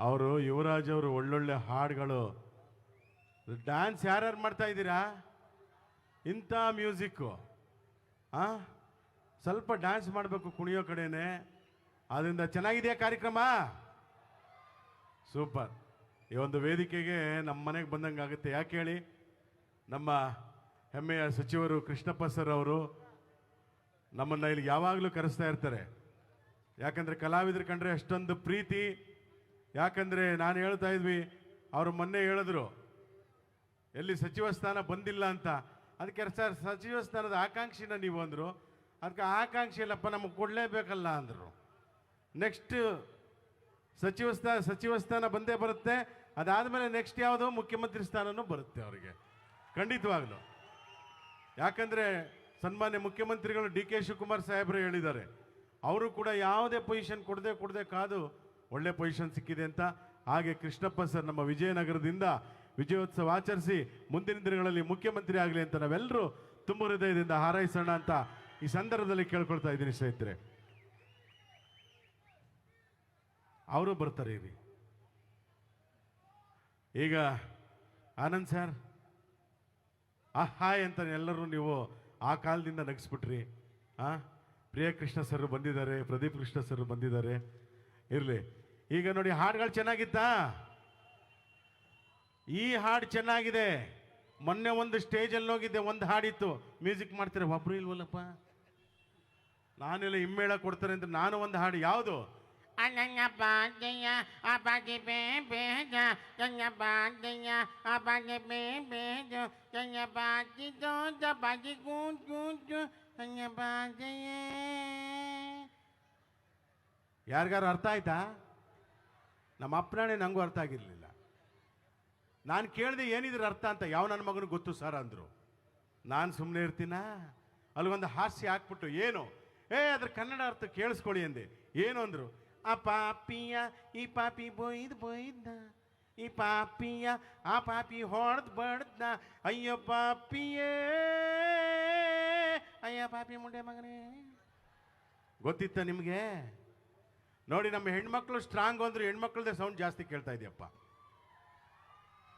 ಅವರು ಯುವರಾಜ್ ಅವರು ಒಳ್ಳೊಳ್ಳೆ ಹಾಡುಗಳು. ಡ್ಯಾನ್ಸ್ ಯಾರ್ಯಾರು ಮಾಡ್ತಾ ಇದ್ದೀರಾ? ಇಂಥ ಮ್ಯೂಸಿಕ್ಕು ಸ್ವಲ್ಪ ಡ್ಯಾನ್ಸ್ ಮಾಡಬೇಕು ಕುಣಿಯೋ ಕಡೆನೆ. ಅದರಿಂದ ಚೆನ್ನಾಗಿದೆಯಾ ಕಾರ್ಯಕ್ರಮ? ಸೂಪರ್. ಈ ಒಂದು ವೇದಿಕೆಗೆ ನಮ್ಮ ಮನೆಗೆ ಬಂದಂಗೆ ಆಗುತ್ತೆ. ಯಾಕೆ ಹೇಳಿ, ನಮ್ಮ ಹೆಮ್ಮೆಯ ಸಚಿವರು ಕೃಷ್ಣಪ್ಪ ಸರ್ ಅವರು ನಮ್ಮನ್ನು ಇಲ್ಲಿ ಯಾವಾಗಲೂ ಕರೆಸ್ತಾ ಇರ್ತಾರೆ. ಯಾಕಂದರೆ ಕಲಾವಿದರು ಕಂಡ್ರೆ ಅಷ್ಟೊಂದು ಪ್ರೀತಿ. ಯಾಕಂದರೆ ನಾನು ಹೇಳ್ತಾ ಇದ್ವಿ, ಅವರು ಮೊನ್ನೆ ಹೇಳಿದ್ರು ಎಲ್ಲಿ ಸಚಿವ ಸ್ಥಾನ ಬಂದಿಲ್ಲ ಅಂತ. ಅದಕ್ಕೆ ಸರ್ ಸಚಿವ ಸ್ಥಾನದ ಆಕಾಂಕ್ಷಿನ ನೀವು ಅಂದರು. ಅದಕ್ಕೆ ಆಕಾಂಕ್ಷಿ ಇಲ್ಲಪ್ಪ, ನಮಗೆ ಕೊಡಲೇಬೇಕಲ್ಲ ಅಂದರು. ನೆಕ್ಸ್ಟ್ ಸಚಿವ ಸ್ಥಾನ ಬಂದೇ ಬರುತ್ತೆ. ಅದಾದಮೇಲೆ ನೆಕ್ಸ್ಟ್ ಯಾವುದು ಮುಖ್ಯಮಂತ್ರಿ ಸ್ಥಾನನೂ ಬರುತ್ತೆ ಅವರಿಗೆ ಖಂಡಿತವಾಗ್ಲೂ. ಯಾಕಂದರೆ ಸನ್ಮಾನ್ಯ ಮುಖ್ಯಮಂತ್ರಿಗಳು ಡಿ ಕೆ ಶಿವಕುಮಾರ್ ಸಾಹೇಬರು ಹೇಳಿದ್ದಾರೆ, ಅವರು ಕೂಡ ಯಾವುದೇ ಪೊಸಿಷನ್ ಕೊಡದೆ ಕಾದು ಒಳ್ಳೆ ಪೊಸಿಷನ್ ಸಿಕ್ಕಿದೆ ಅಂತ. ಹಾಗೆ ಕೃಷ್ಣಪ್ಪ ಸರ್ ನಮ್ಮ ವಿಜಯನಗರದಿಂದ ವಿಜಯೋತ್ಸವ ಆಚರಿಸಿ ಮುಂದಿನ ದಿನಗಳಲ್ಲಿ ಮುಖ್ಯಮಂತ್ರಿ ಆಗಲಿ ಅಂತ ನಾವೆಲ್ಲರೂ ತುಂಬ ಹೃದಯದಿಂದ ಹಾರೈಸೋಣ ಅಂತ ಈ ಸಂದರ್ಭದಲ್ಲಿ ಕೇಳ್ಕೊಳ್ತಾ ಇದ್ದೀನಿ ಸ್ನೇಹಿತರೆ. ಅವರು ಬರ್ತಾರೆ ಇಲ್ಲಿ. ಈಗ ಆನಂದ್ ಸರ್ ಹಾಯ್ ಅಂತ ಎಲ್ಲರೂ ನೀವು ಆ ಕಾಲದಿಂದ ನಗಿಸ್ಬಿಟ್ರಿ. ಪ್ರಿಯಕೃಷ್ಣ ಸರ್ ಬಂದಿದ್ದಾರೆ, ಪ್ರದೀಪ್ ಕೃಷ್ಣ ಸರ್ ಬಂದಿದ್ದಾರೆ. ಇರಲಿ. ಈಗ ನೋಡಿ, ಹಾಡುಗಳು ಚೆನ್ನಾಗಿತ್ತಾ? ಈ ಹಾಡು ಚೆನ್ನಾಗಿದೆ. ಮೊನ್ನೆ ಒಂದು ಸ್ಟೇಜಲ್ಲಿ ಹೋಗಿದ್ದೆ, ಒಂದು ಹಾಡಿತ್ತು, ಮ್ಯೂಸಿಕ್ ಮಾಡ್ತಾರೆ, ಒಬ್ರು ಇಲ್ವಲ್ಲಪ್ಪ. ನಾನೆಲ್ಲ ಹಿಮ್ಮೇಳ ಕೊಡ್ತಾರೆ ಅಂತ ನಾನು ಒಂದು ಹಾಡು. ಯಾವುದು? ಯಾರಿಗಾರು ಅರ್ಥ ಆಯ್ತಾ? ನಮ್ಮ ಅಪ್ಪನಾಣೆ ನಂಗೂ ಅರ್ಥ ಆಗಿರ್ಲಿಲ್ಲ. ನಾನು ಕೇಳಿದೆ ಏನಿದ್ರ ಅರ್ಥ ಅಂತ. ಯಾವ ನನ್ನ ಮಗನಿಗೆ ಗೊತ್ತು ಸರ್ ಅಂದರು. ನಾನು ಸುಮ್ಮನೆ ಇರ್ತೀನ? ಅಲ್ಲಿಗೊಂದು ಹಾಸ್ಯ ಹಾಕ್ಬಿಟ್ಟು ಏನು ಅದ್ರ ಕನ್ನಡ ಅರ್ಥ ಕೇಳಿಸ್ಕೊಳ್ಳಿ ಅಂದೆ. ಏನು ಅಂದರು? ಆ ಪಾಪಿಯ ಈ ಪಾಪಿ ಬೊಯ್ದ, ಈ ಪಾಪಿಯ ಆ ಪಾಪಿ ಹೊಡೆದ್ ಬಡ್ದ, ಅಯ್ಯೋ ಪಾಪಿಯೇ ಅಯ್ಯ ಪಾಪಿ ಮುಂಡೆ ಮಗನೇ. ಗೊತ್ತಿತ್ತ ನಿಮಗೆ? ನೋಡಿ, ನಮ್ಮ ಹೆಣ್ಮಕ್ಳು ಸ್ಟ್ರಾಂಗ್ ಅಂದ್ರು, ಹೆಣ್ಮಕ್ಳದೇ ಸೌಂಡ್ ಜಾಸ್ತಿ ಕೇಳ್ತಾ ಇದೆಯಪ್ಪ.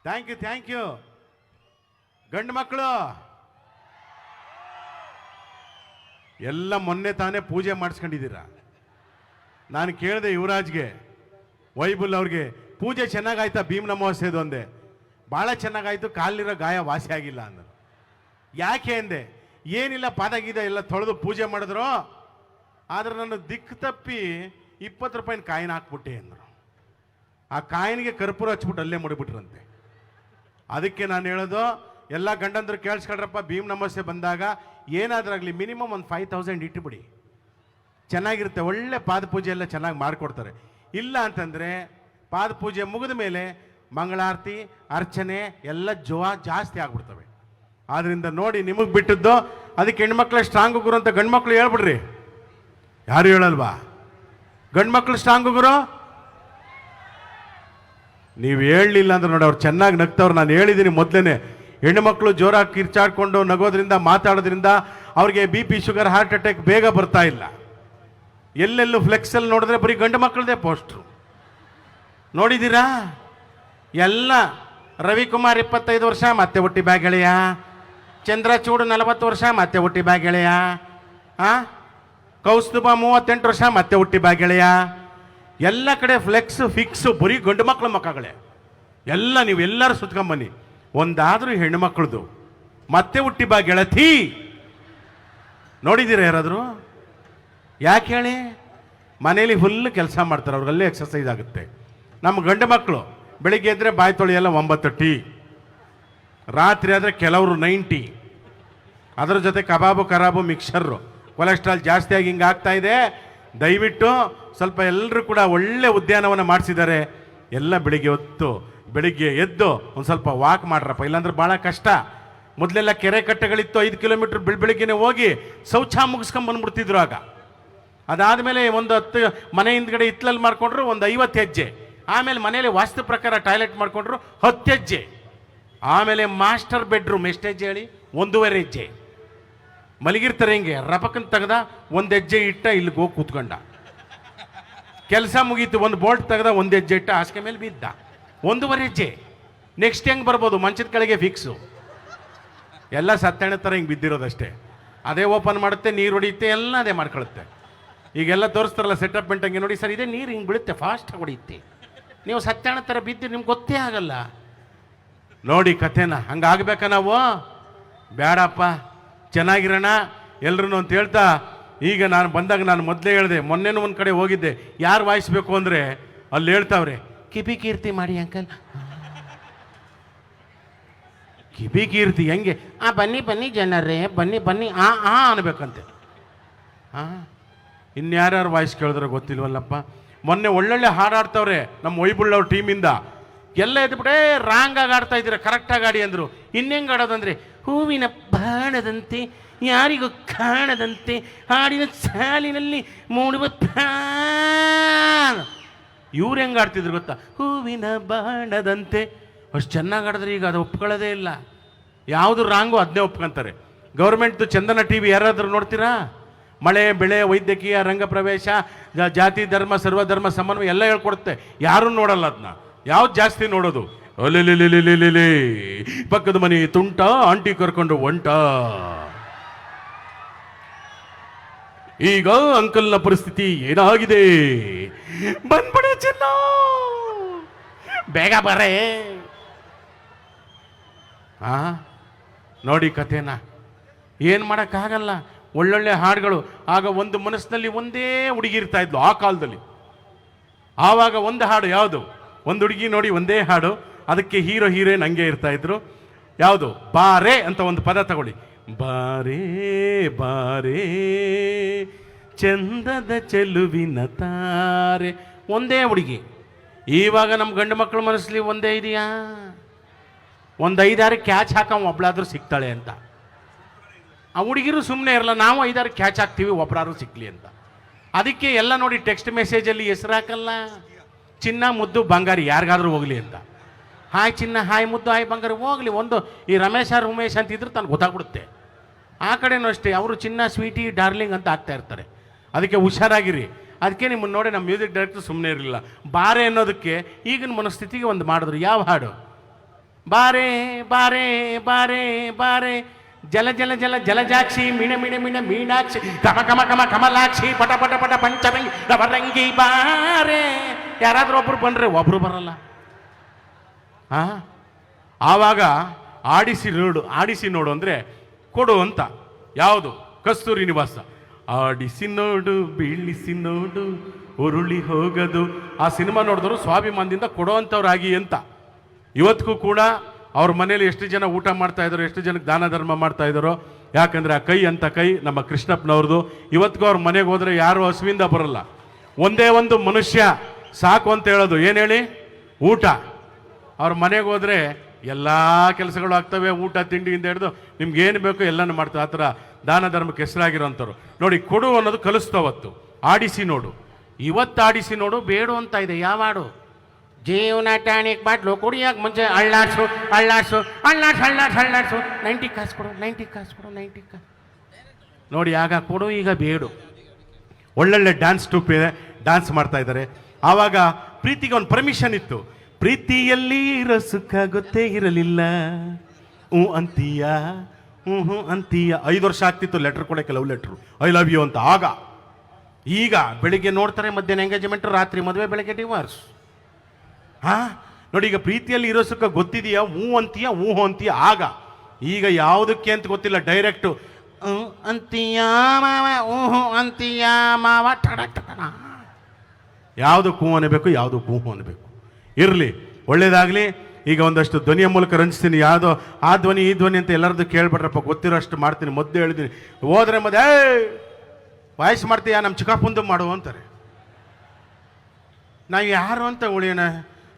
Thank you. ಗಂಡು ಮಕ್ಕಳು ಎಲ್ಲ ಮೊನ್ನೆ ತಾನೇ ಪೂಜೆ ಮಾಡಿಸ್ಕೊಂಡಿದ್ದೀರಾ. ನಾನು ಕೇಳಿದೆ ಯುವರಾಜ್ಗೆ, ವೈಬುಲ್ ಅವ್ರಿಗೆ, ಪೂಜೆ ಚೆನ್ನಾಗಾಯ್ತಾ ಭೀಮ್ ಅಮಾವಾಸ್ಯೆದು ಅಂದೆ. ಭಾಳ ಚೆನ್ನಾಗಾಯ್ತು, ಕಾಲಿರೋ ಗಾಯ ವಾಸಿ ಆಗಿಲ್ಲ ಅಂದರು. ಯಾಕೆ ಅಂದೆ. ಏನಿಲ್ಲ, ಪಾದಗೀದ ಎಲ್ಲ ತೊಳೆದು ಪೂಜೆ ಮಾಡಿದ್ರು. ಆದರೆ ನಾನು ದಿಕ್ಕು ತಪ್ಪಿ 20 ರೂಪಾಯಿನ ಕಾಯಿನ ಹಾಕ್ಬಿಟ್ಟೆ ಅಂದರು. ಆ ಕಾಯಿನಿಗೆ ಕರ್ಪೂರ ಹಚ್ಬಿಟ್ಟು ಅಲ್ಲೇ ಮುಡಿಬಿಟ್ರಂತೆ. ಅದಕ್ಕೆ ನಾನು ಹೇಳೋದು, ಎಲ್ಲ ಗಂಡಂದ್ರು ಕೇಳಿಸ್ಕೊಳ್ರಪ್ಪ, ಭೀಮ್ ಅಮಾವಾಸ್ಯೆ ಬಂದಾಗ ಏನಾದ್ರಾಗಲಿ ಮಿನಿಮಮ್ ಒಂದು 5000 ಇಟ್ಟುಬಿಡಿ, ಚೆನ್ನಾಗಿರುತ್ತೆ. ಒಳ್ಳೆ ಪಾದಪೂಜೆ ಎಲ್ಲ ಚೆನ್ನಾಗಿ ಮಾಡಿಕೊಡ್ತಾರೆ. ಇಲ್ಲ ಅಂತಂದರೆ ಪಾದಪೂಜೆ ಮುಗಿದ ಮೇಲೆ ಮಂಗಳಾರತಿ ಅರ್ಚನೆ ಎಲ್ಲ ಜಾಸ್ತಿ ಆಗ್ಬಿಡ್ತವೆ. ಆದ್ದರಿಂದ ನೋಡಿ, ನಿಮಗೆ ಬಿಟ್ಟಿದ್ದು. ಅದಕ್ಕೆ ಹೆಣ್ಮಕ್ಳು ಸ್ಟ್ರಾಂಗ್ ಗುರು ಅಂತ ಗಂಡು ಮಕ್ಕಳು ಹೇಳ್ಬಿಡ್ರಿ. ಯಾರು ಹೇಳಲ್ವಾ? ಗಂಡು ಮಕ್ಕಳು ಸ್ಟ್ರಾಂಗ್ ಗುರು. ನೀವು ಹೇಳಲಿಲ್ಲ ಅಂದ್ರೆ ನೋಡಿ, ಅವ್ರು ಚೆನ್ನಾಗಿ ನಗ್ತವ್ರು. ನಾನು ಹೇಳಿದ್ದೀನಿ ಮೊದಲೇ, ಹೆಣ್ಣುಮಕ್ಕಳು ಜೋರಾಗಿ ಕಿರ್ಚಾಡ್ಕೊಂಡು ನಗೋದ್ರಿಂದ, ಮಾತಾಡೋದ್ರಿಂದ ಅವ್ರಿಗೆ BP, ಶುಗರ್, ಹಾರ್ಟ್ ಅಟ್ಯಾಕ್ ಬೇಗ ಬರ್ತಾ ಇಲ್ಲ. ಎಲ್ಲೆಲ್ಲೂ ಫ್ಲೆಕ್ಸಲ್ಲಿ ನೋಡಿದ್ರೆ ಬರೀ ಗಂಡು ಮಕ್ಕಳದೇ ಪೋಸ್ಟ್ರು ನೋಡಿದ್ದೀರಾ? ಎಲ್ಲ ರವಿಕುಮಾರ್ 25 ವರ್ಷ ಮತ್ತೆ ಹುಟ್ಟಿ ಬ್ಯಾಗ್ ಗೆಳೆಯ, ಚಂದ್ರಚೂಡ್ 40 ವರ್ಷ ಮತ್ತೆ ಹುಟ್ಟಿ ಬ್ಯಾಗ್ ಗೆಳೆಯ, ಕೌಸ್ತುಭ 38 ವರ್ಷ ಮತ್ತೆ ಹುಟ್ಟಿ ಬ್ಯಾಗ್ ಗೆಳೆಯ. ಎಲ್ಲ ಕಡೆ ಫ್ಲೆಕ್ಸ್ ಫಿಕ್ಸು, ಬರೀ ಗಂಡು ಮಕ್ಕಳ ಮಕ್ಕಗಳೇ. ಎಲ್ಲ ನೀವು ಎಲ್ಲರೂ ಸುತ್ಕೊಂಬನ್ನಿ, ಒಂದಾದರೂ ಹೆಣ್ಣು ಮಕ್ಕಳದು ಮತ್ತೆ ಹುಟ್ಟಿ ಬಾ ಗೆಳತಿ ನೋಡಿದ್ದೀರಾ ಯಾರಾದರೂ? ಯಾಕೆ ಹೇಳಿ? ಮನೇಲಿ ಫುಲ್ ಕೆಲಸ ಮಾಡ್ತಾರೆ, ಅವ್ರಿಗಲ್ಲೇ ಎಕ್ಸಸೈಸ್ ಆಗುತ್ತೆ. ನಮ್ಮ ಗಂಡು ಮಕ್ಕಳು ಬೆಳಿಗ್ಗೆ ಎದ್ದರೆ ಬಾಯಿ ತೊಳೆಯಲ್ಲ 9 ಟೀ, ರಾತ್ರಿ ಆದರೆ ಕೆಲವರು 9 ಟೀ, ಅದರ ಜೊತೆ ಕಬಾಬು ಮಿಕ್ಸರು. ಕೊಲೆಸ್ಟ್ರಾಲ್ ಜಾಸ್ತಿಯಾಗಿ ಹಿಂಗೆ ಆಗ್ತಾ ಇದೆ. ದಯವಿಟ್ಟು ಸ್ವಲ್ಪ ಎಲ್ಲರೂ ಕೂಡ ಒಳ್ಳೆ ಉದ್ಯಾನವನ ಮಾಡಿಸಿದ್ದಾರೆ. ಎಲ್ಲ ಬೆಳಿಗ್ಗೆ ಎದ್ದು ಒಂದು ಸ್ವಲ್ಪ ವಾಕ್ ಮಾಡ್ರಪ್ಪ, ಇಲ್ಲಾಂದ್ರೆ ಭಾಳ ಕಷ್ಟ. ಮೊದಲೆಲ್ಲ ಕೆರೆ ಕಟ್ಟೆಗಳಿತ್ತು, 5 ಕಿಲೋಮೀಟ್ರ್ ಬೆಳಗ್ಗೆನೆ ಹೋಗಿ ಶೌಚ ಮುಗಿಸ್ಕೊಂಬಂದ್ಬಿಡ್ತಿದ್ರು. ಆಗ ಅದಾದಮೇಲೆ ಒಂದು 10 ಮನೆ ಹಿಂದ್ಗಡೆ ಹಿತ್ತಲಲ್ಲಿ ಮಾಡ್ಕೊಂಡ್ರು ಒಂದು 50 ಹೆಜ್ಜೆ. ಆಮೇಲೆ ಮನೇಲಿ ವಾಸ್ತು ಪ್ರಕಾರ ಟಾಯ್ಲೆಟ್ ಮಾಡ್ಕೊಂಡ್ರು 10 ಹೆಜ್ಜೆ. ಆಮೇಲೆ ಮಾಸ್ಟರ್ ಬೆಡ್ರೂಮ್ ಎಷ್ಟು ಹೆಜ್ಜೆ ಹೇಳಿ? 1.5 ಹೆಜ್ಜೆ. ಮಲಗಿರ್ತಾರೆ ಹಿಂಗೆ, ರಪಕನ್ ತೆಗೆದ 1 ಹೆಜ್ಜೆ ಇಟ್ಟ, ಇಲ್ಲಿಗೆ ಹೋಗಿ ಕೂತ್ಕೊಂಡ. ಕೆಲಸ ಮುಗೀತು, ಒಂದು ಬೋಲ್ಟ್ ತೆಗೆದ, ಒಂದು ಹೆಜ್ಜೆ ಇಟ್ಟ, ಹಾಸಿಗೆ ಮೇಲೆ ಬಿದ್ದ, 1.5 ಹೆಜ್ಜೆ. ನೆಕ್ಸ್ಟ್ ಹೆಂಗೆ ಬರ್ಬೋದು, ಮಂಚದ ಕೆಳಗೆ ಫಿಕ್ಸು. ಎಲ್ಲ ಸತ್ತೆಣ್ಣೆ ಥರ ಹಿಂಗೆ ಬಿದ್ದಿರೋದಷ್ಟೇ. ಅದೇ ಓಪನ್ ಮಾಡುತ್ತೆ, ನೀರು ಹೊಡಿಯುತ್ತೆ, ಎಲ್ಲ ಅದೇ ಮಾಡ್ಕೊಳುತ್ತೆ. ಈಗೆಲ್ಲ ತೋರಿಸ್ತಾರಲ್ಲ ಸೆಟಪ್ಮೆಂಟ್, ಹಂಗೆ ನೋಡಿ ಸರ್, ಇದೇ ನೀರು ಹಿಂಗೆ ಬೀಳುತ್ತೆ, ಫಾಸ್ಟಾಗಿ ಹೊಡಿಯುತ್ತೆ. ನೀವು ಸತ್ತೆಣ್ಣೆ ಥರ ಬಿದ್ದು ನಿಮ್ಗೆ ಗೊತ್ತೇ ಆಗಲ್ಲ. ನೋಡಿ ಕಥೆನ, ಹಂಗಾಗಬೇಕಾ ನಾವು? ಬೇಡಪ್ಪ, ಚೆನ್ನಾಗಿರೋಣ ಎಲ್ರೂ ಅಂತ ಹೇಳ್ತಾ, ಈಗ ನಾನು ಬಂದಾಗ ನಾನು ಮೊದಲೇ ಹೇಳಿದೆ, ಮೊನ್ನೆನೂ ಒಂದು ಕಡೆ ಹೋಗಿದ್ದೆ, ಯಾರು ವಾಯಿಸ್ಬೇಕು ಅಂದರೆ ಅಲ್ಲಿ ಹೇಳ್ತಾವ್ರೆ, ಕಿಬಿ ಕೀರ್ತಿ ಮಾಡಿ ಅಂಕಲ್. ಕಿಬಿ ಕೀರ್ತಿ ಹೆಂಗೆ? ಬನ್ನಿ ಬನ್ನಿ ಜನರೇ, ಬನ್ನಿ ಬನ್ನಿ ಅನ್ಬೇಕಂತೆ. ಇನ್ಯಾರ್ಯಾರು ವಾಯ್ಸ್ ಕೇಳಿದ್ರೆ ಗೊತ್ತಿಲ್ವಲ್ಲಪ್ಪ. ಮೊನ್ನೆ ಒಳ್ಳೊಳ್ಳೆ ಹಾಡಾಡ್ತವ್ರೆ ನಮ್ಮ ವೈಬುಳ್ಳವ್ರ ಟೀಮಿಂದ. ಎಲ್ಲ ಎದ್ಬಿಟ್ಟೆ ರಾಂಗಾಗಿ ಆಡ್ತಾ ಇದ್ದೀರ, ಕರೆಕ್ಟಾಗಿ ಆಡಿ ಅಂದರು. ಇನ್ನೆಂಗೆ ಆಡೋದಂದರೆ, ಹೂವಿನ ಬಾಣದಂತೆ ಯಾರಿಗೂ ಕಾಣದಂತೆ ಹಾಡಿನ ಸಾಲಿನಲ್ಲಿ ಮೂಡುವ ಇವ್ರು ಹೆಂಗೆ ಆಡ್ತಿದ್ರು ಗೊತ್ತಾ? ಹೂವಿನ ಬಾಣದಂತೆ. ಅಷ್ಟು ಚೆನ್ನಾಗಿ ಆಡಿದ್ರೆ ಈಗ ಅದು ಒಪ್ಕೊಳ್ಳೋದೇ ಇಲ್ಲ. ಯಾವುದು ರಾಂಗು ಅದನ್ನೇ ಒಪ್ಕೊಂತಾರೆ. ಗೌರ್ಮೆಂಟ್ದು ಚಂದನ ಟಿ ವಿ ಯಾರಾದರೂ ನೋಡ್ತೀರಾ? ಮಳೆ ಬೆಳೆ ವೈದ್ಯಕೀಯ ರಂಗಪ್ರವೇಶ ಜಾತಿ ಧರ್ಮ ಸರ್ವಧರ್ಮ ಸಮನ್ವಯ ಎಲ್ಲ ಹೇಳ್ಕೊಡುತ್ತೆ. ಯಾರೂ ನೋಡಲ್ಲ ಅದನ್ನ. ಯಾವ್ದು ಜಾಸ್ತಿ ನೋಡೋದು? ಅಲ್ಲಿಲಿ ಪಕ್ಕದ ಮನೆ ತುಂಟ ಆಂಟಿ ಕರ್ಕೊಂಡು ಒಂಟ. ಈಗ ಅಂಕಲ್ನ ಪರಿಸ್ಥಿತಿ ಏನಾಗಿದೆ? ಬಂದ್ಬಿಡ ಚೆನ್ನ, ಬೇಗ ಬರೇ. ನೋಡಿ ಕಥೆನ, ಏನು ಮಾಡೋಕ್ಕಾಗಲ್ಲ. ಒಳ್ಳೊಳ್ಳೆ ಹಾಡುಗಳು. ಆಗ ಒಂದು ಮನಸ್ಸಿನಲ್ಲಿ ಒಂದೇ ಹುಡುಗಿ ಇರ್ತಾ ಇದ್ಲು ಆ ಕಾಲದಲ್ಲಿ. ಆವಾಗ ಒಂದು ಹಾಡು ಯಾವುದು? ಒಂದು ಹುಡುಗಿ ನೋಡಿ ಒಂದೇ ಹಾಡು, ಅದಕ್ಕೆ ಹೀರೋ ಹೀರೋಯಿನ್ ಹಂಗೆ ಇರ್ತಾ ಇದ್ರು. ಯಾವುದು? ಬಾರೆ ಅಂತ ಒಂದು ಪದ ತಗೊಳ್ಳಿ. ಬಾರೇ ಬಾರೇ ಚಂದದ ಚೆಲುವಿನ ತಾರೆ, ಒಂದೇ ಹುಡುಗಿ. ಇವಾಗ ನಮ್ಮ ಗಂಡು ಮಕ್ಕಳ ಮನಸ್ಸಲ್ಲಿ ಒಂದೇ ಇದೆಯಾ? ಒಂದು 5-6 ಕ್ಯಾಚ್ ಹಾಕೋ ಒಬ್ಳಾದ್ರೂ ಸಿಗ್ತಾಳೆ ಅಂತ. ಆ ಹುಡುಗಿರು ಸುಮ್ಮನೆ ಇರಲ್ಲ, ನಾವು 5-6 ಕ್ಯಾಚ್ ಹಾಕ್ತೀವಿ ಒಬ್ಬರಾದ್ರೂ ಸಿಗ್ಲಿ ಅಂತ. ಅದಕ್ಕೆ ಎಲ್ಲ ನೋಡಿ ಟೆಕ್ಸ್ಟ್ ಮೆಸೇಜಲ್ಲಿ ಹೆಸರು ಹಾಕಲ್ಲ. ಚಿನ್ನ ಮುದ್ದು ಬಂಗಾರಿ ಯಾರಿಗಾದ್ರೂ ಹೋಗ್ಲಿ ಅಂತ. ಹಾಯ್ ಚಿನ್ನ, ಹಾಯ್ ಮುದ್ದು, ಹಾಯ್ ಬಂಗಾರಿ ಹೋಗ್ಲಿ. ಒಂದು ಈ ರಮೇಶ ಉಮೇಶ್ ಅಂತ ಇದ್ರೆ ತನಗೆ ಗೊತ್ತಾಗ್ಬಿಡುತ್ತೆ. ಆ ಕಡೆನೂ ಅಷ್ಟೇ, ಅವರು ಚಿನ್ನ ಸ್ವೀಟಿ ಡಾರ್ಲಿಂಗ್ ಅಂತ ಆಗ್ತಾ ಇರ್ತಾರೆ. ಅದಕ್ಕೆ ಹುಷಾರಾಗಿರಿ. ಅದಕ್ಕೆ ನಿಮ್ಮನ್ನು ನೋಡಿ ನಮ್ಮ ಮ್ಯೂಸಿಕ್ ಡೈರೆಕ್ಟರ್ ಸುಮ್ಮನೆ ಇರಲಿಲ್ಲ. ಬಾರೆ ಅನ್ನೋದಕ್ಕೆ ಈಗಿನ ಮನಸ್ಥಿತಿಗೆ ಒಂದು ಮಾಡಿದ್ರು. ಯಾವ ಹಾಡು? ಬಾರೆ ಬಾರೆ ಬಾರೆ ಬಾರೆ ಜಲ ಜಲ ಜಲ ಜಲಜಾಕ್ಷಿ ಮಿಣ ಮಿಣ ಮಿಣ ಮೀನಾಕ್ಷಿ ಕಮ ಕಮ ಕಮ ಕಮಲಾಕ್ಷಿ ಪಟ ಪಟ ಪಟ ಪಂಚರಂಗಿ ರವರಂಗಿ ಬಾರೆ. ಯಾರಾದ್ರೂ ಒಬ್ರು ಬಂದ್ರೆ ಒಬ್ರು ಬರಲ್ಲ. ಆವಾಗ ಆಡಿಸಿ ನೋಡು ಅಂದರೆ ಕೊಡು ಅಂತ. ಯಾವುದು? ಕಸ್ತೂರಿ ನಿವಾಸ. ಆಡಿಸಿ ನೋಡು ಬೀಳಿಸಿ ನೋಡು ಉರುಳಿ ಹೋಗದು. ಆ ಸಿನಿಮಾ ನೋಡಿದ್ರು ಸ್ವಾಭಿಮಾನದಿಂದ ಕೊಡುವಂಥವ್ರಾಗಿ ಅಂತ. ಇವತ್ತಿಗೂ ಕೂಡ ಅವ್ರ ಮನೇಲಿ ಎಷ್ಟು ಜನ ಊಟ ಮಾಡ್ತಾ ಇದ್ದಾರೋ, ಎಷ್ಟು ಜನಕ್ಕೆ ದಾನ ಧರ್ಮ ಮಾಡ್ತಾ ಇದ್ದಾರೋ. ಯಾಕಂದರೆ ಆ ಕೈ ಅಂತ ಕೈ ನಮ್ಮ ಕೃಷ್ಣಪ್ಪನವ್ರದ್ದು. ಇವತ್ತಿಗೂ ಅವ್ರ ಮನೆಗೆ ಹೋದರೆ ಯಾರು ಹಸುವಿಂದ ಬರಲ್ಲ. ಒಂದೇ ಒಂದು ಮನುಷ್ಯ ಸಾಕು ಅಂತ ಹೇಳೋದು ಏನು ಹೇಳಿ? ಊಟ. ಅವ್ರ ಮನೆಗೆ ಹೋದರೆ ಎಲ್ಲ ಕೆಲಸಗಳು ಆಗ್ತವೆ. ಊಟ ತಿಂಡಿಯಿಂದ ಹಿಡಿದು ನಿಮ್ಗೇನು ಬೇಕೋ ಎಲ್ಲನೂ ಮಾಡ್ತಾರೆ. ಆ ಥರ ದಾನ ಧರ್ಮಕ್ಕೆ ಹೆಸರಾಗಿರೋಂಥವ್ರು. ನೋಡಿ, ಕೊಡು ಅನ್ನೋದು ಕಲಿಸ್ತವತ್ತು. ಆಡಿಸಿ ನೋಡು. ಇವತ್ತು ಆಡಿಸಿ ನೋಡು ಬೇಡು ಅಂತ ಇದೆ. ಯಾವ ಹಾಡು? ಜೀವನ ಟಾನಿಕ್ ಬಾಟ್ಲು ಕುಡಿಯಾಕ ಮುಂಚೆ ಅಳ್ಳಾಡ್ಸು ಅಳ್ಳಾಡ್ಸು ಅಳ್ಳಾಡ್ಸು ಅಳ್ಳಾಡ್ಸು ಅಳ್ಳಾಡ್ಸು 90 ಕಾಸು ಕೊಡು 90 ಕಾಸು ಕೊಡು 90 ಕಾಸು. ನೋಡಿ, ಆಗ ಕೊಡು, ಈಗ ಬೇಡು. ಒಳ್ಳೊಳ್ಳೆ ಡ್ಯಾನ್ಸ್ ಟೂಪ್ ಇದೆ, ಡ್ಯಾನ್ಸ್ ಮಾಡ್ತಾ ಇದ್ದಾರೆ. ಆವಾಗ ಪ್ರೀತಿಗೆ ಒಂದು ಪರ್ಮಿಷನ್ ಇತ್ತು. ಪ್ರೀತಿಯಲ್ಲಿ ಇರೋ ಸುಖ ಗೊತ್ತೇ ಇರಲಿಲ್ಲ, ಹ್ಞೂ ಅಂತೀಯ ಹ್ಞೂ ಅಂತೀಯ. 5 ವರ್ಷ ಆಗ್ತಿತ್ತು ಲೆಟ್ರ್ ಕೊಡೋಕ್ಕೆ, love letter, I love you ಅಂತ. ಆಗ ಈಗ ಬೆಳಿಗ್ಗೆ ನೋಡ್ತಾರೆ, ಮಧ್ಯಾಹ್ನ ಎಂಗೇಜ್ಮೆಂಟ್, ರಾತ್ರಿ ಮದುವೆ, ಬೆಳಗ್ಗೆ ಡಿವೋರ್ಸ್. ನೋಡಿ, ಈಗ ಪ್ರೀತಿಯಲ್ಲಿ ಇರೋ ಸುಖ ಗೊತ್ತಿದೆಯಾ? ಹ್ಞೂ ಅಂತೀಯ ಹ್ಞೂ ಅಂತೀಯ. ಆಗ ಈಗ ಯಾವುದಕ್ಕೆ ಅಂತ ಗೊತ್ತಿಲ್ಲ, ಡೈರೆಕ್ಟು ಅಂತೀಯ ಮಾವ, ಹ್ಞೂ ಅಂತೀಯ ಮಾವ. ಯಾವುದಕ್ಕೆ ಹ್ಞೂ ಅನ್ನಬೇಕು, ಯಾವುದಕ್ಕೆ ಹ್ಞೂ ಅನ್ನಬೇಕು. ಇರಲಿ, ಒಳ್ಳೇದಾಗಲಿ. ಈಗ ಒಂದಷ್ಟು ಧ್ವನಿಯ ಮೂಲಕ ರಂಜಿಸ್ತೀನಿ. ಯಾವುದೋ ಆ ಧ್ವನಿ ಈ ಧ್ವನಿ ಅಂತ ಎಲ್ಲರದ್ದು ಕೇಳ್ಬಿಟ್ರಪ್ಪ, ಗೊತ್ತಿರೋ ಅಷ್ಟು ಮಾಡ್ತೀನಿ. ಮೊದಲು ಹೇಳಿದ್ದೀನಿ, ಹೋದ್ರೆ ಮದುವೆ ವಾಯ್ಸ್ ಮಾಡ್ತೀಯ, ನಮ್ಮ ಚಿಕ್ಕಪ್ಪಂದು ಮಾಡು ಅಂತಾರೆ. ನಾವು ಯಾರು ಅಂತ ಉಳಿಯೋಣ,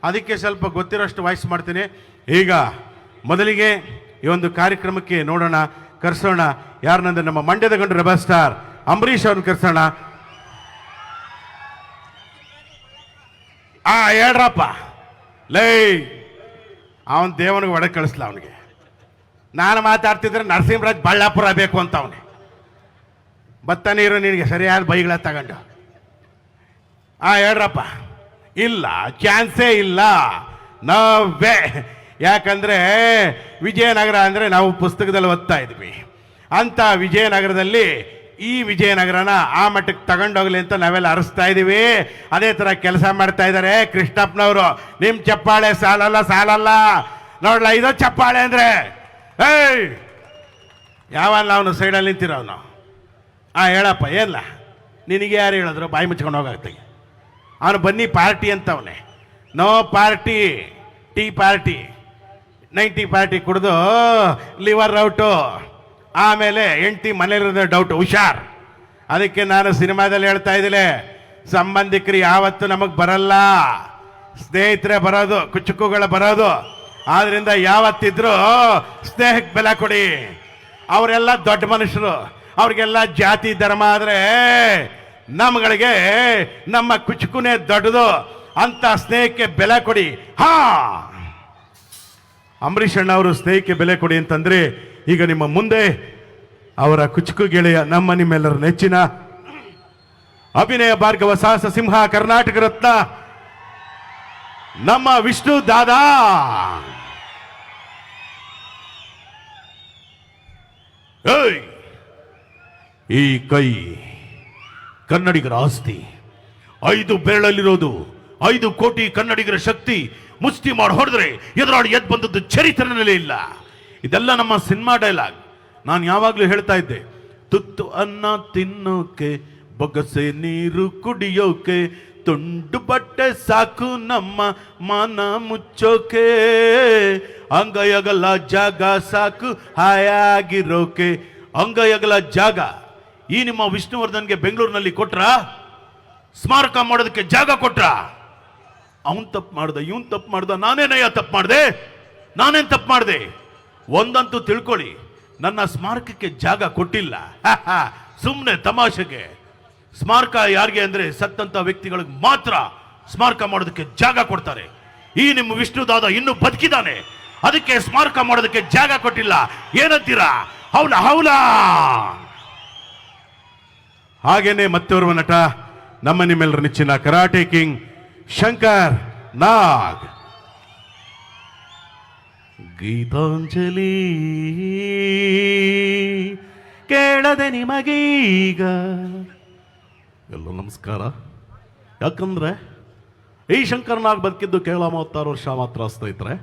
ಅದಕ್ಕೆ ಸ್ವಲ್ಪ ಗೊತ್ತಿರೋಷ್ಟು ವಾಯ್ಸ್ ಮಾಡ್ತೀನಿ. ಈಗ ಮೊದಲಿಗೆ ಈ ಒಂದು ಕಾರ್ಯಕ್ರಮಕ್ಕೆ ನೋಡೋಣ, ಕರೆಸೋಣ. ಯಾರನ್ನಂದ್ರೆ ನಮ್ಮ ಮಂಡ್ಯದ ಗಂಡು ರೆಬಲ್ ಸ್ಟಾರ್ ಅಂಬರೀಷ್ ಅವ್ರನ್ನ ಕರೆಸೋಣ. ಹೇಳ್ರಪ್ಪ ಲೈ, ಅವನ ದೇವನಿಗೆ ಒಳಗೆ ಕಳಿಸ್ಲ. ಅವನಿಗೆ ನಾನು ಮಾತಾಡ್ತಿದ್ರೆ ನರಸಿಂಹರಾಜ್ ಬಳ್ಳಾಪುರ ಬೇಕು ಅಂತ ಅವನೇ ಬತ್ತಾನೆ ಇರೋ ನಿನಗೆ ಸರಿಯಾದ ಬೈಗಳ ತಗೊಂಡು. ಹೇಳ್ರಪ್ಪ. ಇಲ್ಲ, ಚಾನ್ಸೇ ಇಲ್ಲ, ನವ್ವೇ. ಯಾಕಂದ್ರೆ ವಿಜಯನಗರ ಅಂದರೆ ನಾವು ಪುಸ್ತಕದಲ್ಲಿ ಓದ್ತಾ ಇದ್ವಿ. ಅಂತ ವಿಜಯನಗರದಲ್ಲಿ ಈ ವಿಜಯನಗರನ ಆ ಮಟ್ಟಕ್ಕೆ ತಗೊಂಡೋಗ್ಲಿ ಅಂತ ನಾವೆಲ್ಲ ಅರಸ್ತಾ ಇದ್ದೀವಿ. ಅದೇ ಥರ ಕೆಲಸ ಮಾಡ್ತಾ ಇದ್ದಾರೆ ಕೃಷ್ಣಪ್ಪನವರು. ನಿಮ್ಮ ಚಪ್ಪಾಳೆ ಸಾಲಲ್ಲ ಸಾಲಲ್ಲ ನೋಡ್ಲ, ಇದು ಚಪ್ಪಾಳೆ ಅಂದರೆ ಏಯ್ ಯಾವಲ್ಲ ಅವನು ಸೈಡಲ್ಲಿ ನಿಂತಿರೋನು. ಹೇಳಪ್ಪ, ಏನಿಲ್ಲ, ನಿನಗೆ ಯಾರು ಹೇಳಿದ್ರು? ಬಾಯಿ ಮುಚ್ಕೊಂಡು ಹೋಗಾಗ್ತಾಗೆ. ಅವನು ಬನ್ನಿ ಪಾರ್ಟಿ ಅಂತವನೇ. No party, tea party, 90 party ಕುಡಿದು ಲಿವರ್ ಔಟು, ಆಮೇಲೆ ಹೆಂಡ್ತಿ ಮನೇಲಿರೋದು ಡೌಟು. ಹುಷಾರ್. ಅದಕ್ಕೆ ನಾನು ಸಿನಿಮಾದಲ್ಲಿ ಹೇಳ್ತಾ ಇದ್ದಿಲ್ಲ, ಸಂಬಂಧಿಕರು ಯಾವತ್ತು ನಮಗೆ ಬರಲ್ಲ, ಸ್ನೇಹಿತರೆ ಬರೋದು, ಕುಚುಕುಗಳು ಬರೋದು. ಆದ್ರಿಂದ ಯಾವತ್ತಿದ್ರು ಸ್ನೇಹಕ್ಕೆ ಬೆಲೆ ಕೊಡಿ. ಅವರೆಲ್ಲ ದೊಡ್ಡ ಮನುಷ್ಯರು, ಅವ್ರಿಗೆಲ್ಲ ಜಾತಿ ಧರ್ಮ ಆದರೆ ನಮ್ಗಳಿಗೆ ನಮ್ಮ ಕುಚುಕುನೇ ದೊಡ್ಡದು ಅಂತ ಸ್ನೇಹಕ್ಕೆ ಬೆಲೆ ಕೊಡಿ. ಅಂಬರೀಷ್ ಅಣ್ಣ ಅವರು ಸ್ನೇಹಕ್ಕೆ ಬೆಲೆ ಕೊಡಿ ಅಂತಂದ್ರೆ, ಈಗ ನಿಮ್ಮ ಮುಂದೆ ಅವರ ಕುಚುಕು ಗೆಳೆಯ, ನಮ್ಮ ನಿಮ್ಮೆಲ್ಲರ ನೆಚ್ಚಿನ ಅಭಿನಯ ಭಾರ್ಗವ, ಸಾಹಸ ಸಿಂಹ, ಕರ್ನಾಟಕ ರತ್ನ ನಮ್ಮ ವಿಷ್ಣು ದಾದಾ. ಈ ಕೈ ಕನ್ನಡಿಗರ ಆಸ್ತಿ. 5 ಬೆರಳಲ್ಲಿರೋದು 5 ಕೋಟಿ ಕನ್ನಡಿಗರ ಶಕ್ತಿ. ಮುಷ್ಟಿ ಮಾಡಿ ಹೊಡೆದ್ರೆ ಎದುರಾಡಿ ಎದ್ದು ಬಂದದ್ದು ಚರಿತ್ರೆನಲ್ಲೇ ಇಲ್ಲ. ಇದೆಲ್ಲ ನಮ್ಮ ಸಿನಿಮಾ ಡೈಲಾಗ್. ನಾನು ಯಾವಾಗಲೂ ಹೇಳ್ತಾ ಇದ್ದೆ, ತುತ್ತು ಅನ್ನ ತಿನ್ನೋಕೆ, ಬೊಗಸೆ ನೀರು ಕುಡಿಯೋಕೆ, ತುಂಡು ಬಟ್ಟೆ ಸಾಕು ನಮ್ಮ ಮಾನ ಮುಚ್ಚೋಕೆ, ಅಂಗೈಯಗಲ ಜಾಗ ಸಾಕು ಹಾಯಾಗಿರೋಕೆ. ಅಂಗೈಯಗಲ ಜಾಗ ಈ ನಿಮ್ಮ ವಿಷ್ಣುವರ್ಧನ್ಗೆ ಬೆಂಗಳೂರಿನಲ್ಲಿ ಕೊಟ್ರ? ಸ್ಮಾರಕ ಮಾಡೋದಕ್ಕೆ ಜಾಗ ಕೊಟ್ರ? ಅವನ್ ತಪ್ಪು ಮಾಡ್ದ, ಇವನ್ ತಪ್ಪು ಮಾಡ್ದ, ನಾನೇನಯ್ಯ ತಪ್ಪು ಮಾಡಿದೆ? ನಾನೇನ್ ತಪ್ಪು ಮಾಡಿದೆ? ಒಂದಂತೂ ತಿಳ್ಕೊಳ್ಳಿ, ನನ್ನ ಸ್ಮಾರಕಕ್ಕೆ ಜಾಗ ಕೊಟ್ಟಿಲ್ಲ. ಸುಮ್ಮನೆ ತಮಾಷೆಗೆ. ಸ್ಮಾರಕ ಯಾರಿಗೆ ಅಂದ್ರೆ ಸತ್ತಂತ ವ್ಯಕ್ತಿಗಳಿಗೆ ಮಾತ್ರ ಸ್ಮಾರಕ ಮಾಡೋದಕ್ಕೆ ಜಾಗ ಕೊಡ್ತಾರೆ. ಈ ನಿಮ್ಮ ವಿಷ್ಣು ದಾದ ಇನ್ನೂ ಬದುಕಿದ್ದಾನೆ, ಅದಕ್ಕೆ ಸ್ಮಾರಕ ಮಾಡೋದಕ್ಕೆ ಜಾಗ ಕೊಟ್ಟಿಲ್ಲ. ಏನಂತೀರಾ? ಹೌಲ ಹೌಲ. ಹಾಗೇನೆ ಮತ್ತೋರ್ವ ನಟ, ನಮ್ಮ ನಿಮ್ಮೆಲ್ಲರ ನೆಚ್ಚಿನ ಕರಾಟೆ ಕಿಂಗ್ ಶಂಕರ್ ನಾಗ್. ಗೀತಾಂಜಲಿ ಕೇಳದೆ ನಿಮಗೀಗ ಎಲ್ಲ ನಮಸ್ಕಾರ. ಯಾಕಂದ್ರೆ ಈ ಶಂಕರ್ ನಾಗ್ ಬದುಕಿದ್ದು ಕೇವಲ 36 ವರ್ಷ ಮಾತ್ರ ಸ್ನೇಹಿತರೆ.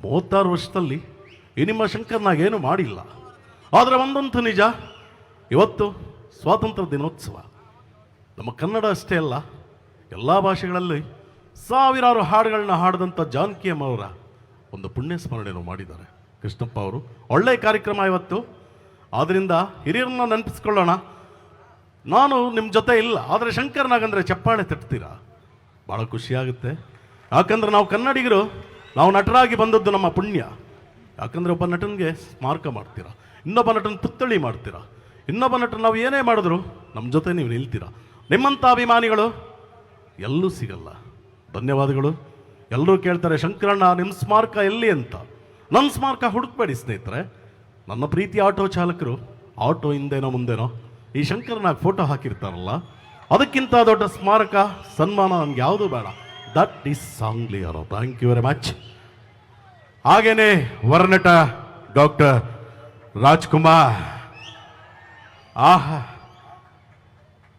36 ವರ್ಷದಲ್ಲಿ ಈ ನಿಮ್ಮ ಶಂಕರ್ ನಾಗ್ ಏನು ಮಾಡಿಲ್ಲ. ಆದರೆ ಒಂದಂತೂ ನಿಜ, ಇವತ್ತು ಸ್ವಾತಂತ್ರ್ಯ ದಿನೋತ್ಸವ. ನಮ್ಮ ಕನ್ನಡ ಅಷ್ಟೇ ಅಲ್ಲ, ಎಲ್ಲ ಭಾಷೆಗಳಲ್ಲಿ ಸಾವಿರಾರು ಹಾಡುಗಳನ್ನ ಹಾಡಿದಂಥ ಜಾನಕಿ ಅಮ್ಮವರ ಒಂದು ಪುಣ್ಯ ಸ್ಮರಣೆಯನ್ನು ಮಾಡಿದ್ದಾರೆ ಕೃಷ್ಣಪ್ಪ ಅವರು. ಒಳ್ಳೆಯ ಕಾರ್ಯಕ್ರಮ ಇವತ್ತು. ಆದ್ದರಿಂದ ಹಿರಿಯರನ್ನ ನೆನಪಿಸ್ಕೊಳ್ಳೋಣ. ನಾನು ನಿಮ್ಮ ಜೊತೆ ಇಲ್ಲ, ಆದರೆ ಶಂಕರ್ ನಾಗ್ ಅಂದರೆ ಚಪ್ಪಾಳೆ ತಟ್ತೀರಾ, ಭಾಳ ಖುಷಿಯಾಗುತ್ತೆ. ಯಾಕಂದ್ರೆ ನಾವು ಕನ್ನಡಿಗರು, ನಾವು ನಟರಾಗಿ ಬಂದದ್ದು ನಮ್ಮ ಪುಣ್ಯ. ಯಾಕಂದರೆ ಒಬ್ಬ ನಟನಿಗೆ ಸ್ಮಾರಕ ಮಾಡ್ತೀರಾ, ಇನ್ನೊಬ್ಬ ನಟನ ಪುತ್ಥಳಿ ಮಾಡ್ತೀರಾ, ಇನ್ನೊಬ್ಬ ನಟನ ನಾವು ಏನೇ ಮಾಡಿದ್ರು ನಮ್ಮ ಜೊತೆ ನೀವು ನಿಲ್ತೀರಾ. ನಿಮ್ಮಂಥ ಅಭಿಮಾನಿಗಳು ಎಲ್ಲೂ ಸಿಗಲ್ಲ. ಧನ್ಯವಾದಗಳು. ಎಲ್ಲರೂ ಕೇಳ್ತಾರೆ, ಶಂಕರಣ್ಣ ನಿಮ್ಮ ಸ್ಮಾರಕ ಎಲ್ಲಿ ಅಂತ. ನನ್ನ ಸ್ಮಾರಕ ಹುಡುಕ್ಬೇಡಿ ಸ್ನೇಹಿತರೆ. ನನ್ನ ಪ್ರೀತಿ ಆಟೋ ಚಾಲಕರು ಆಟೋ ಹಿಂದೆನೋ ಮುಂದೆನೋ ಈ ಶಂಕರನಾಗ್ ಫೋಟೋ ಹಾಕಿರ್ತಾರಲ್ಲ, ಅದಕ್ಕಿಂತ ದೊಡ್ಡ ಸ್ಮಾರಕ ಸನ್ಮಾನ ನಮ್ಗೆ ಯಾವುದೂ ಬೇಡ. ದಟ್ ಈಸ್ ಸಾಂಗ್ಲಿ ಅವರ. Thank you very much. ಹಾಗೇನೆ ವರನಟ ಡಾಕ್ಟರ್ ರಾಜ್ಕುಮಾರ್.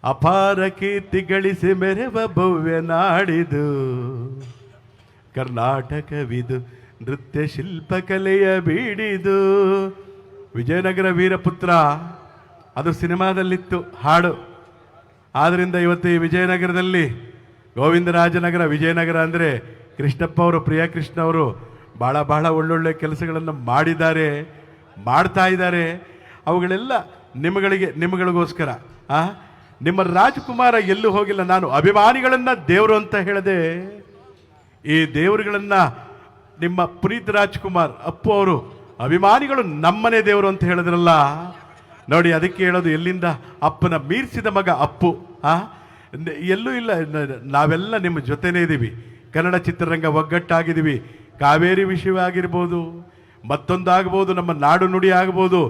ಅಪಾರ ಕೀರ್ತಿ ಗಳಿಸಿ ಮೆರೆವ ಭವ್ಯ ನಾಡಿದು ಕರ್ನಾಟಕವಿದು, ನೃತ್ಯ ಶಿಲ್ಪಕಲೆಯ ಬೀಡಿದು. ವಿಜಯನಗರ ವೀರಪುತ್ರ ಅದು ಸಿನಿಮಾದಲ್ಲಿತ್ತು ಹಾಡು. ಆದ್ದರಿಂದ ಇವತ್ತು ಈ ವಿಜಯನಗರದಲ್ಲಿ ಗೋವಿಂದರಾಜನಗರ, ವಿಜಯನಗರ ಅಂದರೆ ಕೃಷ್ಣಪ್ಪ ಅವರು, ಪ್ರಿಯಾ ಕೃಷ್ಣ ಅವರು ಭಾಳ ಭಾಳ ಒಳ್ಳೊಳ್ಳೆ ಕೆಲಸಗಳನ್ನು ಮಾಡಿದ್ದಾರೆ, ಮಾಡ್ತಾ ಇದ್ದಾರೆ. ಅವುಗಳೆಲ್ಲ ನಿಮಗಳಿಗೋಸ್ಕರ. ನಿಮ್ಮ ರಾಜ್ಕುಮಾರ ಎಲ್ಲೂ ಹೋಗಿಲ್ಲ. ನಾನು ಅಭಿಮಾನಿಗಳನ್ನು ದೇವರು ಅಂತ ಹೇಳಿದೆ. ಈ ದೇವರುಗಳನ್ನು ನಿಮ್ಮ ಪುನೀತ್ ರಾಜ್ಕುಮಾರ್ ಅಪ್ಪು ಅವರು ಅಭಿಮಾನಿಗಳು ನಮ್ಮನೆ ದೇವರು ಅಂತ ಹೇಳಿದ್ರಲ್ಲ ನೋಡಿ. ಅದಕ್ಕೆ ಹೇಳೋದು, ಎಲ್ಲಿಂದ ಅಪ್ಪನ ಮೀರಿಸಿದ ಮಗ ಅಪ್ಪು. ಎಲ್ಲೂ ಇಲ್ಲ. ನಾವೆಲ್ಲ ನಿಮ್ಮ ಜೊತೆನೇ ಇದ್ದೀವಿ. ಕನ್ನಡ ಚಿತ್ರರಂಗ ಒಗ್ಗಟ್ಟಾಗಿದ್ದೀವಿ. ಕಾವೇರಿ ವಿಷಯವಾಗಿರ್ಬೋದು, ಮತ್ತೊಂದಾಗ್ಬೋದು, ನಮ್ಮ ನಾಡು ನುಡಿ ಆಗ್ಬೋದು.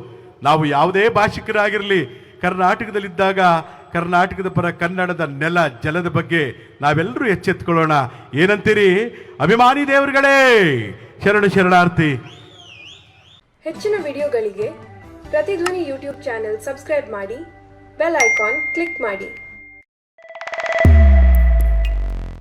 ನಾವು ಯಾವುದೇ ಭಾಷಿಕರಾಗಿರಲಿ, ಕರ್ನಾಟಕದಲ್ಲಿದ್ದಾಗ ಕರ್ನಾಟಕದ ಪರ ಕನ್ನಡದ ನೆಲ ಜಲದ ಬಗ್ಗೆ ನಾವೆಲ್ಲರೂ ಎಚ್ಚೆತ್ಕೊಳ್ಳೋಣ. ಏನಂತೀರಿ ಅಭಿಮಾನಿ ದೇವರುಗಳೇ? ಶರಣು ಶರಣಾರ್ಥಿ. ಹೆಚ್ಚಿನ ವಿಡಿಯೋಗಳಿಗೆ ಪ್ರತಿಧ್ವನಿ ಯೂಟ್ಯೂಬ್ ಚಾನೆಲ್ ಸಬ್ಸ್ಕ್ರೈಬ್ ಮಾಡಿ, ಬೆಲ್ ಐಕಾನ್ ಕ್ಲಿಕ್ ಮಾಡಿ.